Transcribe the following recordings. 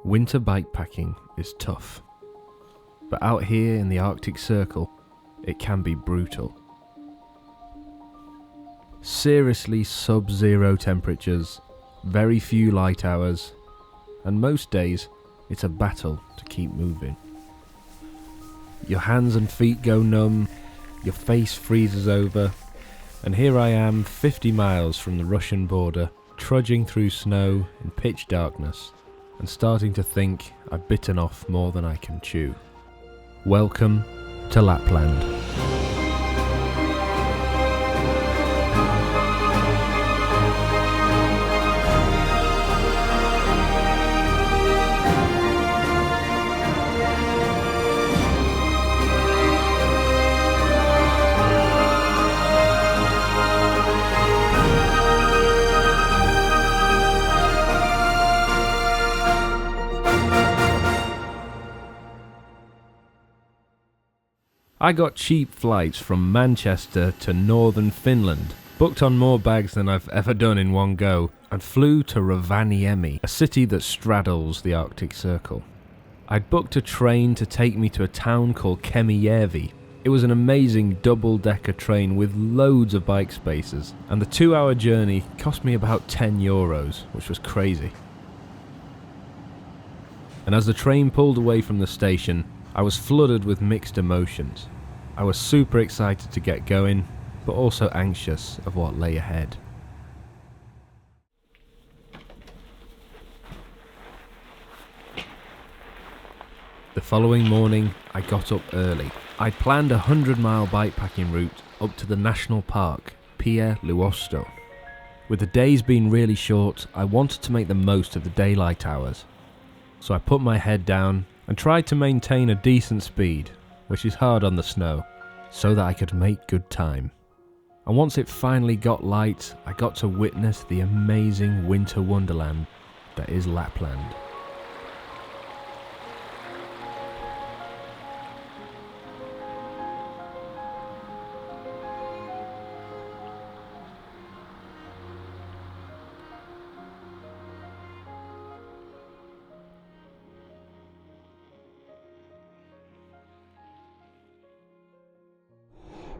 Winter bikepacking is tough, but out here in the Arctic Circle, it can be brutal. Seriously sub-zero temperatures, very few light hours, and most days it's a battle to keep moving. Your hands and feet go numb, your face freezes over, and here I am 50 miles from the Russian border, trudging through snow in pitch darkness, and starting to think I've bitten off more than I can chew. Welcome to Lapland. I got cheap flights from Manchester to northern Finland, booked on more bags than I've ever done in one go, and flew to Rovaniemi, a city that straddles the Arctic Circle. I'd booked a train to take me to a town called Kemijärvi. It was an amazing double-decker train with loads of bike spaces, and the 2-hour journey cost me about €10, which was crazy. And as the train pulled away from the station, I was flooded with mixed emotions. I was super excited to get going, but also anxious of what lay ahead. The following morning, I got up early. I'd planned a 100-mile bikepacking route up to the national park, Pyhä, Luosto. With the days being really short, I wanted to make the most of the daylight hours. So I put my head down and tried to maintain a decent speed, which is hard on the snow, so that I could make good time. And once it finally got light, I got to witness the amazing winter wonderland that is Lapland.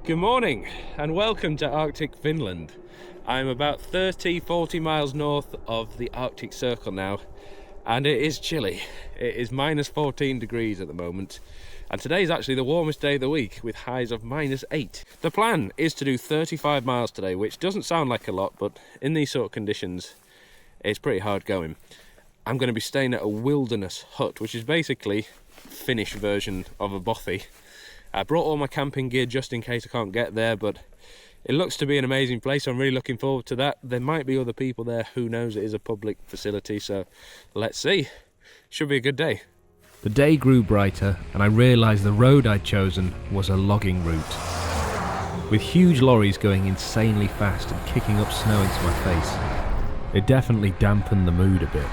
Good morning and welcome to Arctic Finland. I'm about 30-40 miles north of the Arctic Circle now, and it is chilly. It is minus 14 degrees at the moment, and today is actually the warmest day of the week with highs of minus 8. The plan is to do 35 miles today, which doesn't sound like a lot, but in these sort of conditions it's pretty hard going. I'm going to be staying at a wilderness hut, which is basically a Finnish version of a bothy. I brought all my camping gear just in case I can't get there, but it looks to be an amazing place, so I'm really looking forward to that. There might be other people there, who knows, it is a public facility, so let's see. Should be a good day. The day grew brighter and I realised the road I'd chosen was a logging route, with huge lorries going insanely fast and kicking up snow into my face. It definitely dampened the mood a bit.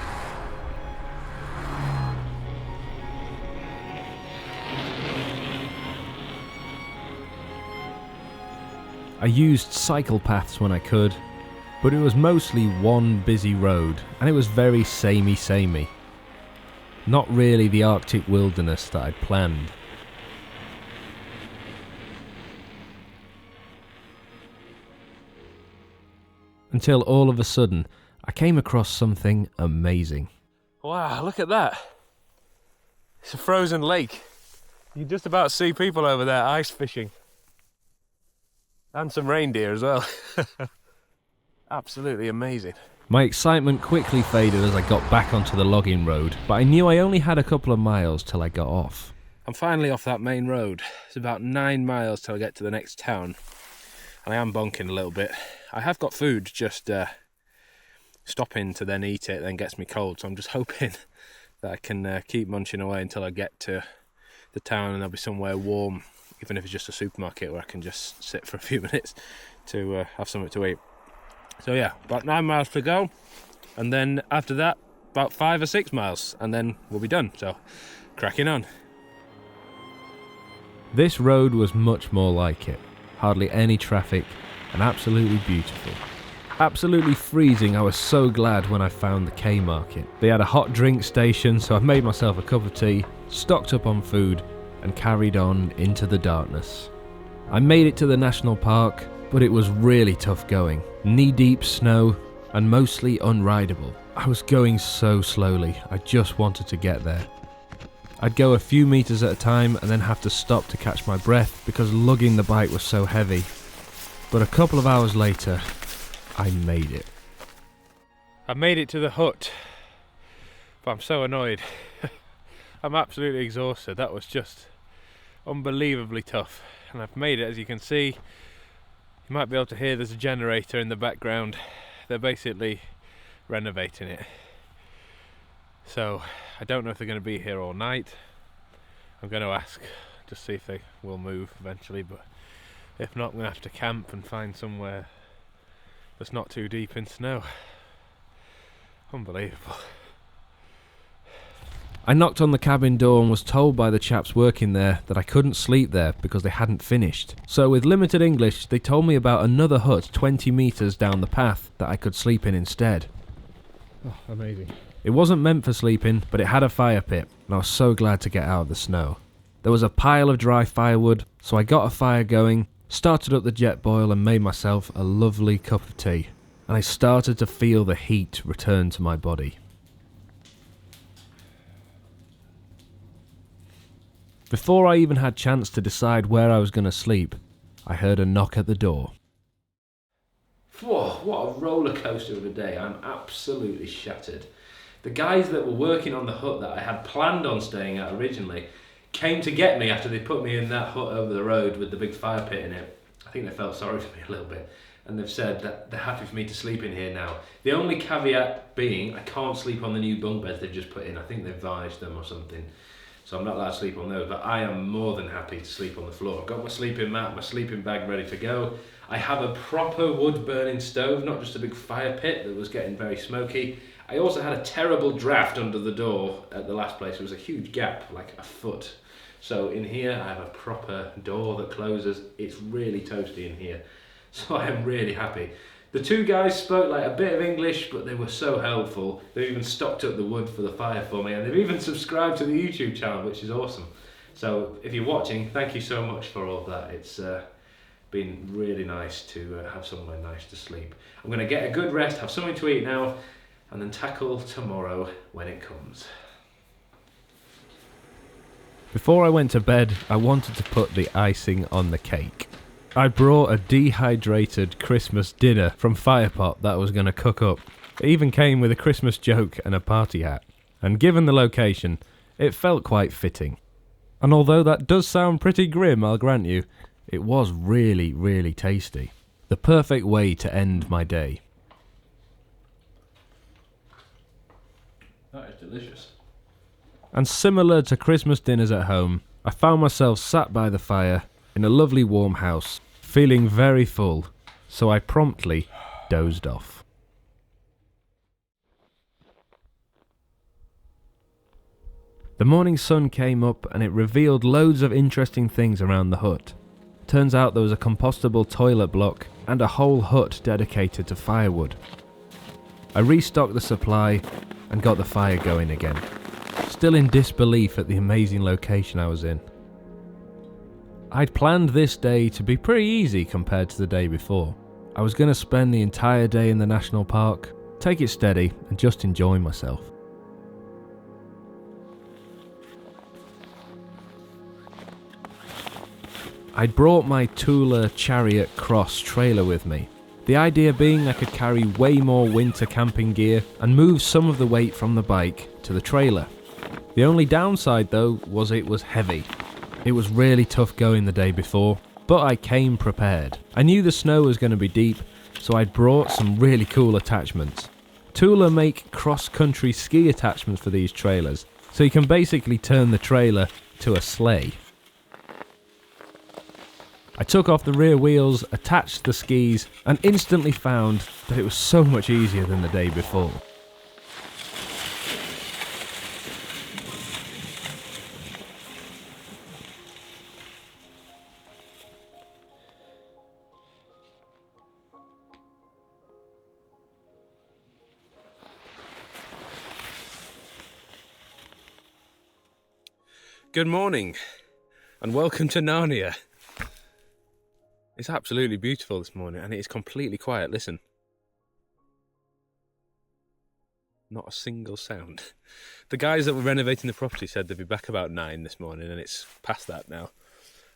I used cycle paths when I could, but it was mostly one busy road and it was very samey. Not really the Arctic wilderness that I'd planned. Until all of a sudden, I came across something amazing. Wow, look at that. It's a frozen lake. You can just about see people over there ice fishing. And some reindeer as well. Absolutely amazing. My excitement quickly faded as I got back onto the logging road, but I knew I only had a couple of miles till I got off. I'm finally off that main road. It's about 9 miles till I get to the next town. And I am bonking a little bit. I have got food, just stopping to then eat it then gets me cold, so I'm just hoping that I can keep munching away until I get to the town and there'll be somewhere warm, even if it's just a supermarket where I can just sit for a few minutes to have something to eat. So yeah, about 9 miles to go, and then after that about 5 or 6 miles, and then we'll be done, so cracking on. This road was much more like it. Hardly any traffic and absolutely beautiful. Absolutely freezing, I was so glad when I found the K Market. They had a hot drink station, so I made myself a cup of tea, stocked up on food, and carried on into the darkness. I made it to the national park, but it was really tough going. Knee-deep snow, and mostly unrideable. I was going so slowly, I just wanted to get there. I'd go a few meters at a time and then have to stop to catch my breath because lugging the bike was so heavy. But a couple of hours later, I made it. I made it to the hut, but I'm so annoyed. I'm absolutely exhausted. That was just unbelievably tough. And I've made it, as you can see. You might be able to hear there's a generator in the background. They're basically renovating it. So I don't know if they're going to be here all night. I'm going to ask, just see if they will move eventually, but if not, I'm going to have to camp and find somewhere that's not too deep in snow. Unbelievable. I knocked on the cabin door and was told by the chaps working there that I couldn't sleep there because they hadn't finished. So with limited English, they told me about another hut 20 metres down the path that I could sleep in instead. Oh, amazing. It wasn't meant for sleeping, but it had a fire pit, and I was so glad to get out of the snow. There was a pile of dry firewood, so I got a fire going, started up the jet boil and made myself a lovely cup of tea. And I started to feel the heat return to my body. Before I even had chance to decide where I was going to sleep, I heard a knock at the door. Whoa, what a roller coaster of a day. I'm absolutely shattered. The guys that were working on the hut that I had planned on staying at originally came to get me after they put me in that hut over the road with the big fire pit in it. I think they felt sorry for me a little bit, and they've said that they're happy for me to sleep in here now. The only caveat being I can't sleep on the new bunk beds they've just put in. I think they've varnished them or something, so I'm not allowed to sleep on those, but I am more than happy to sleep on the floor. I've got my sleeping mat, my sleeping bag ready to go. I have a proper wood burning stove, not just a big fire pit that was getting very smoky. I also had a terrible draft under the door at the last place. There was a huge gap, like a foot. So in here I have a proper door that closes. It's really toasty in here, so I am really happy. The two guys spoke like a bit of English, but they were so helpful. They even stocked up the wood for the fire for me, and they've even subscribed to the YouTube channel, which is awesome. So if you're watching, thank you so much for all of that. It's been really nice to have somewhere nice to sleep. I'm going to get a good rest, have something to eat now, and then tackle tomorrow when it comes. Before I went to bed, I wanted to put the icing on the cake. I brought a dehydrated Christmas dinner from Firepot that I was going to cook up. It even came with a Christmas joke and a party hat. And given the location, it felt quite fitting. And although that does sound pretty grim, I'll grant you, it was really, really tasty. The perfect way to end my day. That is delicious. And similar to Christmas dinners at home, I found myself sat by the fire in a lovely warm house, feeling very full, so I promptly dozed off. The morning sun came up and it revealed loads of interesting things around the hut. Turns out there was a compostable toilet block and a whole hut dedicated to firewood. I restocked the supply and got the fire going again, still in disbelief at the amazing location I was in. I'd planned this day to be pretty easy compared to the day before. I was going to spend the entire day in the national park, take it steady and just enjoy myself. I'd brought my Tula Chariot Cross trailer with me, the idea being I could carry way more winter camping gear and move some of the weight from the bike to the trailer. The only downside though was it was heavy. It was really tough going the day before, but I came prepared. I knew the snow was going to be deep, so I'd brought some really cool attachments. Tula make cross-country ski attachments for these trailers, so you can basically turn the trailer to a sleigh. I took off the rear wheels, attached the skis, and instantly found that it was so much easier than the day before. Good morning and welcome to Narnia. It's absolutely beautiful this morning and it is completely quiet. Listen. Not a single sound. The guys that were renovating the property said they'd be back about 9 this morning and it's past that now.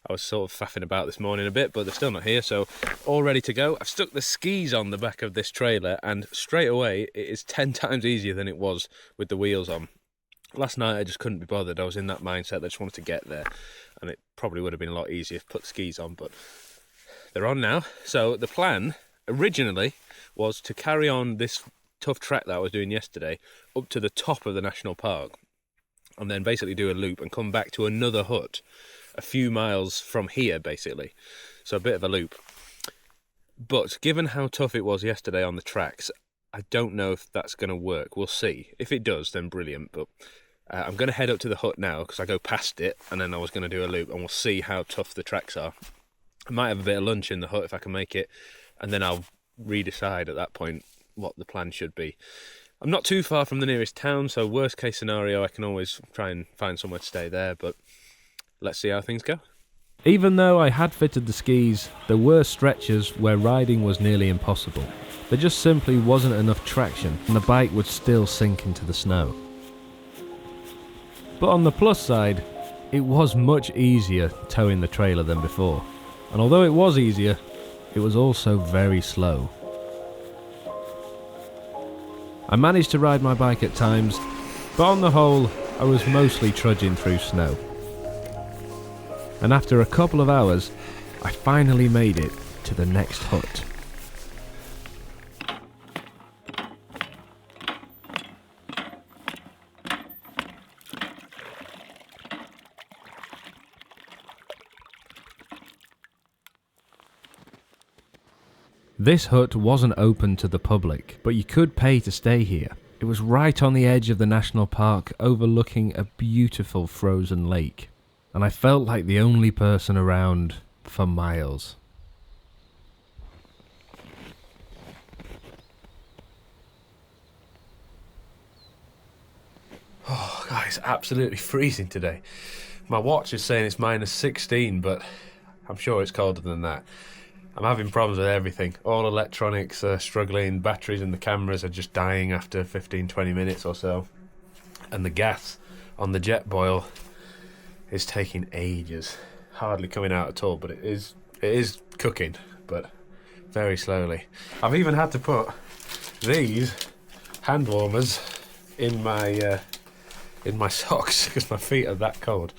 I was sort of faffing about this morning a bit, but they're still not here, so all ready to go. I've stuck the skis on the back of this trailer and straight away it is 10 times easier than it was with the wheels on. Last night I just couldn't be bothered. I was in that mindset that I just wanted to get there, and it probably would have been a lot easier to put the skis on, but they're on now. So the plan originally was to carry on this tough track that I was doing yesterday up to the top of the national park and then basically do a loop and come back to another hut a few miles from here basically. So a bit of a loop. But given how tough it was yesterday on the tracks, I don't know if that's going to work. We'll see. If it does, then brilliant. But I'm going to head up to the hut now because I go past it and then I was going to do a loop and we'll see how tough the tracks are. I might have a bit of lunch in the hut if I can make it, and then I'll redecide at that point what the plan should be. I'm not too far from the nearest town, so worst case scenario I can always try and find somewhere to stay there, but let's see how things go. Even though I had fitted the skis, there were stretches where riding was nearly impossible. There just simply wasn't enough traction and the bike would still sink into the snow. But on the plus side, it was much easier towing the trailer than before. And although it was easier, it was also very slow. I managed to ride my bike at times, but on the whole, I was mostly trudging through snow. And after a couple of hours, I finally made it to the next hut. This hut wasn't open to the public, but you could pay to stay here. It was right on the edge of the national park, overlooking a beautiful frozen lake. And I felt like the only person around for miles. Oh, guys, absolutely freezing today. My watch is saying it's -16, but I'm sure it's colder than that. I'm having problems with everything. All electronics are struggling, batteries in the cameras are just dying after 15-20 minutes or so. And the gas on the jet boil is taking ages. Hardly coming out at all, but it is cooking, but very slowly. I've even had to put these hand warmers in my socks because my feet are that cold.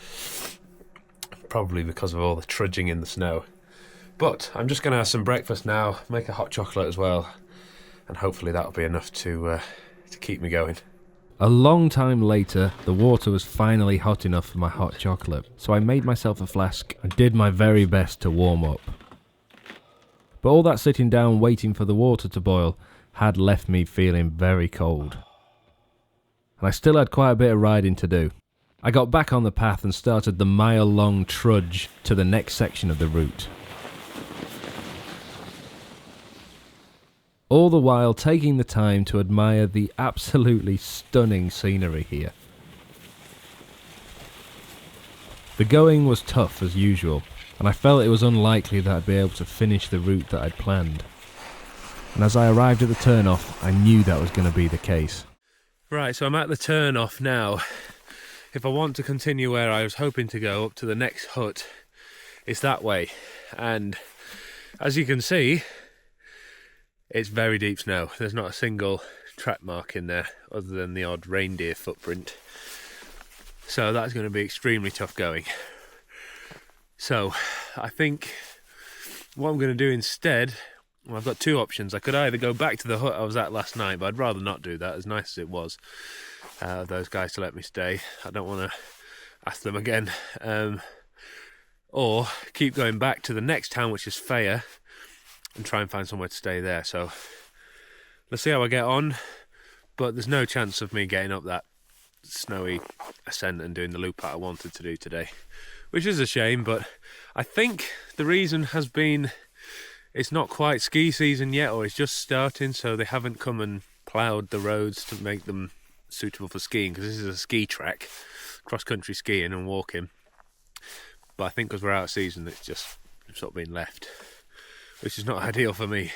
Probably because of all the trudging in the snow. But I'm just going to have some breakfast now, make a hot chocolate as well, and hopefully that'll be enough to keep me going. A long time later, the water was finally hot enough for my hot chocolate, so I made myself a flask and did my very best to warm up. But all that sitting down waiting for the water to boil had left me feeling very cold. And I still had quite a bit of riding to do. I got back on the path and started the mile-long trudge to the next section of the route. All the while taking the time to admire the absolutely stunning scenery here. The going was tough as usual, and I felt it was unlikely that I'd be able to finish the route that I'd planned. And as I arrived at the turn-off, I knew that was going to be the case. Right, so I'm at the turn-off now. If I want to continue where I was hoping to go, up to the next hut, it's that way. And as you can see, it's very deep snow. There's not a single track mark in there other than the odd reindeer footprint. So that's going to be extremely tough going. So I think what I'm going to do instead, well, I've got two options. I could either go back to the hut I was at last night, but I'd rather not do that, as nice as it was. Those guys to let me stay. I don't want to ask them again. Or keep going back to the next town, which is Fyre, and try and find somewhere to stay there. So let's see how I get on, but there's no chance of me getting up that snowy ascent and doing the loop that I wanted to do today, which is a shame. But I think the reason has been it's not quite ski season yet, or it's just starting, so they haven't come and ploughed the roads to make them suitable for skiing, because this is a ski track cross-country skiing and walking, but I think because we're out of season it's just sort of been left, which is not ideal for me.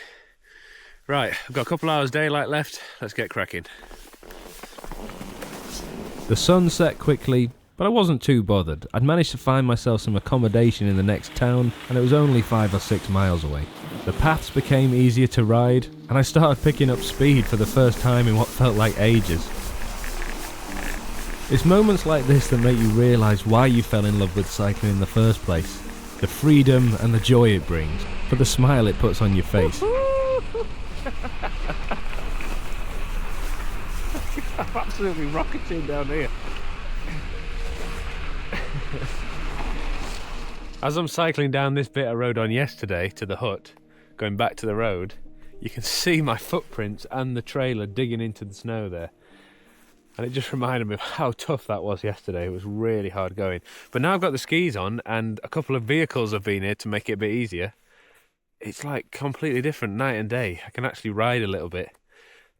Right, I've got a couple hours daylight left, let's get cracking. The sun set quickly, but I wasn't too bothered. I'd managed to find myself some accommodation in the next town, and it was only 5 or 6 miles away. The paths became easier to ride, and I started picking up speed for the first time in what felt like ages. It's moments like this that make you realise why you fell in love with cycling in the first place. The freedom and the joy it brings, for the smile it puts on your face. I'm absolutely rocketing down here. As I'm cycling down this bit I rode on yesterday to the hut, going back to the road, you can see my footprints and the trailer digging into the snow there. And it just reminded me of how tough that was yesterday. It was really hard going. But now I've got the skis on and a couple of vehicles have been here to make it a bit easier. It's like completely different night and day. I can actually ride a little bit,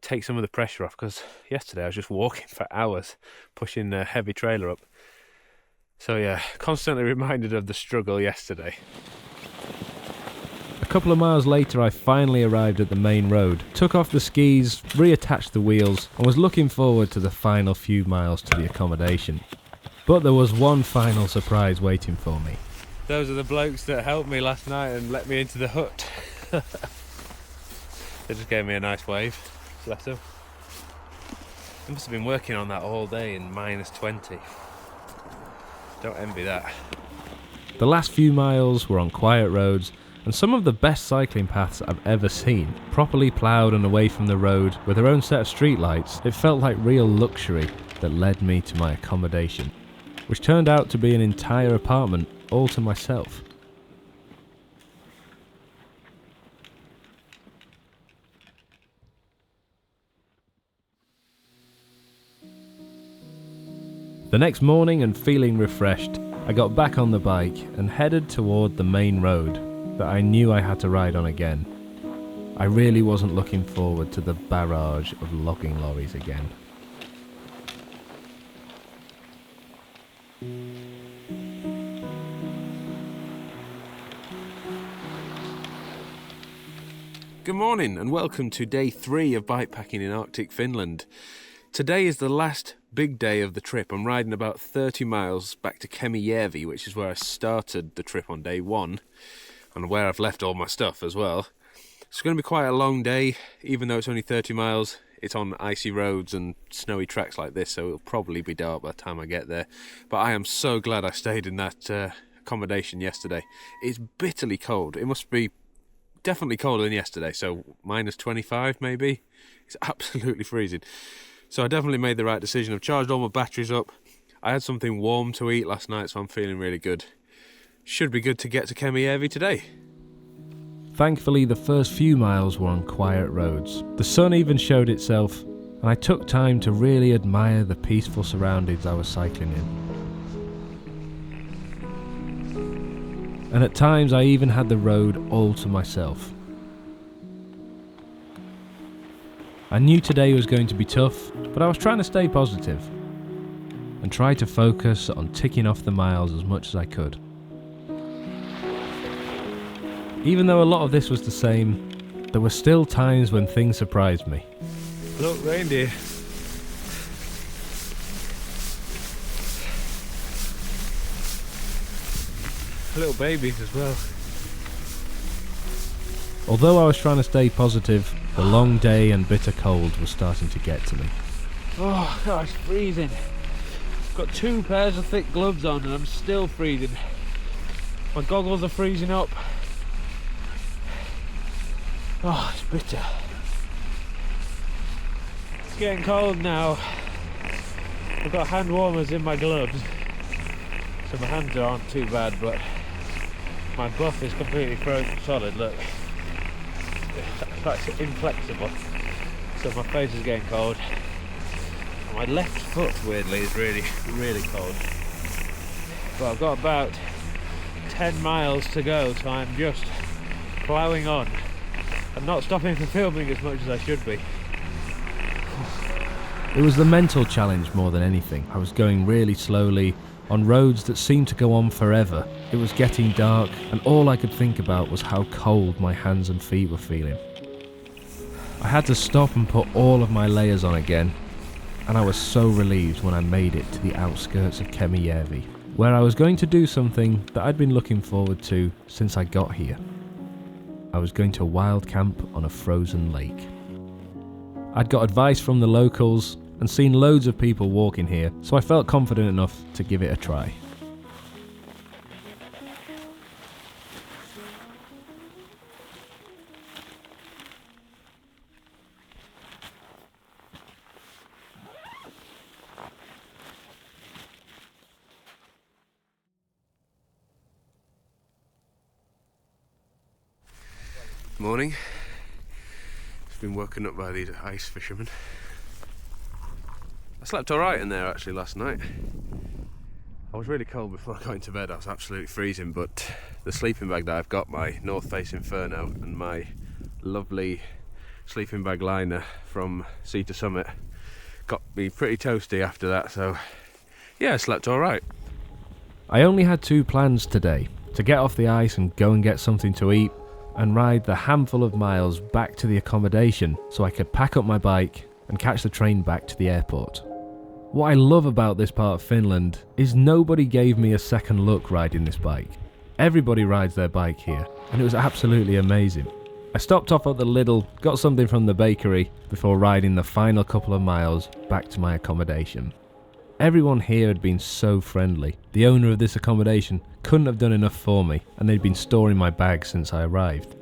take some of the pressure off, because yesterday I was just walking for hours, pushing a heavy trailer up. So yeah, constantly reminded of the struggle yesterday. A couple of miles later I finally arrived at the main road, took off the skis, reattached the wheels, and was looking forward to the final few miles to the accommodation. But there was one final surprise waiting for me. Those are the blokes that helped me last night and let me into the hut. They just gave me a nice wave. Bless them. I must have been working on that all day in -20. Don't envy that. The last few miles were on quiet roads and some of the best cycling paths I've ever seen. Properly ploughed and away from the road with their own set of streetlights, it felt like real luxury that led me to my accommodation, which turned out to be an entire apartment all to myself. The next morning, and feeling refreshed, I got back on the bike and headed toward the main road that I knew I had to ride on again. I really wasn't looking forward to the barrage of logging lorries again. Good morning and welcome to day 3 of bikepacking in Arctic Finland. Today is the last big day of the trip. I'm riding about 30 miles back to Kemijärvi, which is where I started the trip on day 1 and where I've left all my stuff as well. It's going to be quite a long day, even though it's only 30 miles. It's on icy roads and snowy tracks like this, so it'll probably be dark by the time I get there. But I am so glad I stayed in that accommodation yesterday. It's bitterly cold. It must be definitely colder than yesterday, so -25 maybe. It's absolutely freezing. So I definitely made the right decision. I've charged all my batteries up. I had something warm to eat last night, so I'm feeling really good. Should be good to get to Kemijärvi today. Thankfully, the first few miles were on quiet roads. The sun even showed itself, and I took time to really admire the peaceful surroundings I was cycling in. And at times I even had the road all to myself. I knew today was going to be tough, but I was trying to stay positive and try to focus on ticking off the miles as much as I could. Even though a lot of this was the same, there were still times when things surprised me. Look, reindeer. Little babies as well. Although I was trying to stay positive, the long day and bitter cold was starting to get to me. Oh God, it's freezing. I've got 2 pairs of thick gloves on and I'm still freezing. My goggles are freezing up. Oh, it's bitter. It's getting cold now. I've got hand warmers in my gloves, so my hands aren't too bad, but my buff is completely frozen solid, look. It's inflexible. So my face is getting cold. And my left foot, weirdly, is really, really cold. But I've got about 10 miles to go, so I'm just ploughing on. I'm not stopping for filming as much as I should be. It was the mental challenge more than anything. I was going really slowly, on roads that seemed to go on forever. It was getting dark, and all I could think about was how cold my hands and feet were feeling. I had to stop and put all of my layers on again, and I was so relieved when I made it to the outskirts of Kemijärvi, where I was going to do something that I'd been looking forward to since I got here. I was going to a wild camp on a frozen lake. I'd got advice from the locals and seen loads of people walking here, so I felt confident enough to give it a try. Morning. Just been woken up by these ice fishermen. I slept alright in there actually last night. I was really cold before I got into bed. I was absolutely freezing, but the sleeping bag that I've got, my North Face Inferno, and my lovely sleeping bag liner from Sea to Summit got me pretty toasty after that, so yeah, I slept alright. I only had two plans today: to get off the ice and go and get something to eat, and ride the handful of miles back to the accommodation so I could pack up my bike and catch the train back to the airport. What I love about this part of Finland is nobody gave me a second look riding this bike. Everybody rides their bike here, and it was absolutely amazing. I stopped off at the Lidl, got something from the bakery before riding the final couple of miles back to my accommodation. Everyone here had been so friendly. The owner of this accommodation couldn't have done enough for me, and they'd been storing my bag since I arrived.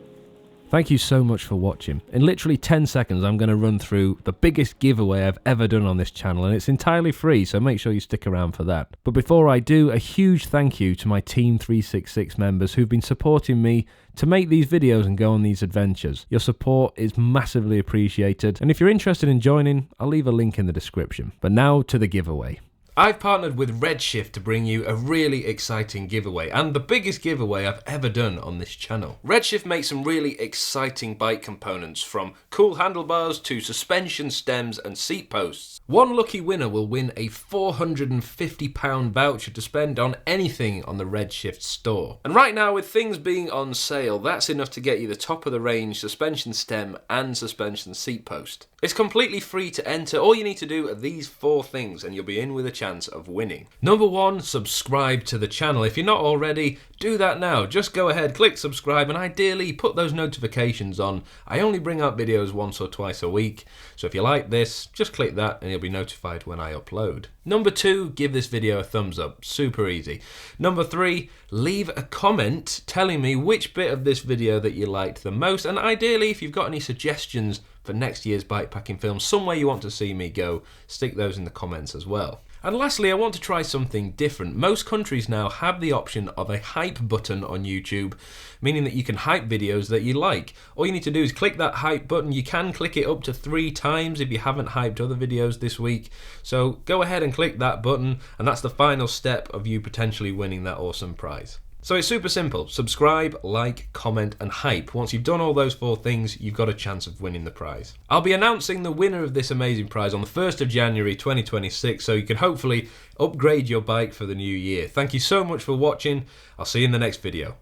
Thank you so much for watching. In literally 10 seconds I'm going to run through the biggest giveaway I've ever done on this channel, and it's entirely free, so make sure you stick around for that. But before I do, a huge thank you to my Team 366 members who've been supporting me to make these videos and go on these adventures. Your support is massively appreciated, and if you're interested in joining, I'll leave a link in the description. But now to the giveaway. I've partnered with Redshift to bring you a really exciting giveaway, and the biggest giveaway I've ever done on this channel. Redshift makes some really exciting bike components, from cool handlebars to suspension stems and seat posts. One lucky winner will win a £450 voucher to spend on anything on the Redshift store. And right now, with things being on sale, that's enough to get you the top of the range suspension stem and suspension seat post. It's completely free to enter. All you need to do are these 4 things and you'll be in with a chance of winning. Number 1, subscribe to the channel. If you're not already, do that now. Just go ahead, click subscribe, and ideally put those notifications on. I only bring out videos once or twice a week, so if you like this, just click that and you'll be notified when I upload. Number 2, give this video a thumbs up. Super easy. Number 3, leave a comment telling me which bit of this video that you liked the most, and ideally if you've got any suggestions for next year's bikepacking film, somewhere you want to see me go, stick those in the comments as well. And lastly, I want to try something different. Most countries now have the option of a hype button on YouTube, meaning that you can hype videos that you like. All you need to do is click that hype button. You can click it up to 3 times if you haven't hyped other videos this week. So go ahead and click that button, and that's the final step of you potentially winning that awesome prize. So it's super simple. Subscribe, like, comment, and hype. Once you've done all those 4 things, you've got a chance of winning the prize. I'll be announcing the winner of this amazing prize on the 1st of January 2026, so you can hopefully upgrade your bike for the new year. Thank you so much for watching. I'll see you in the next video.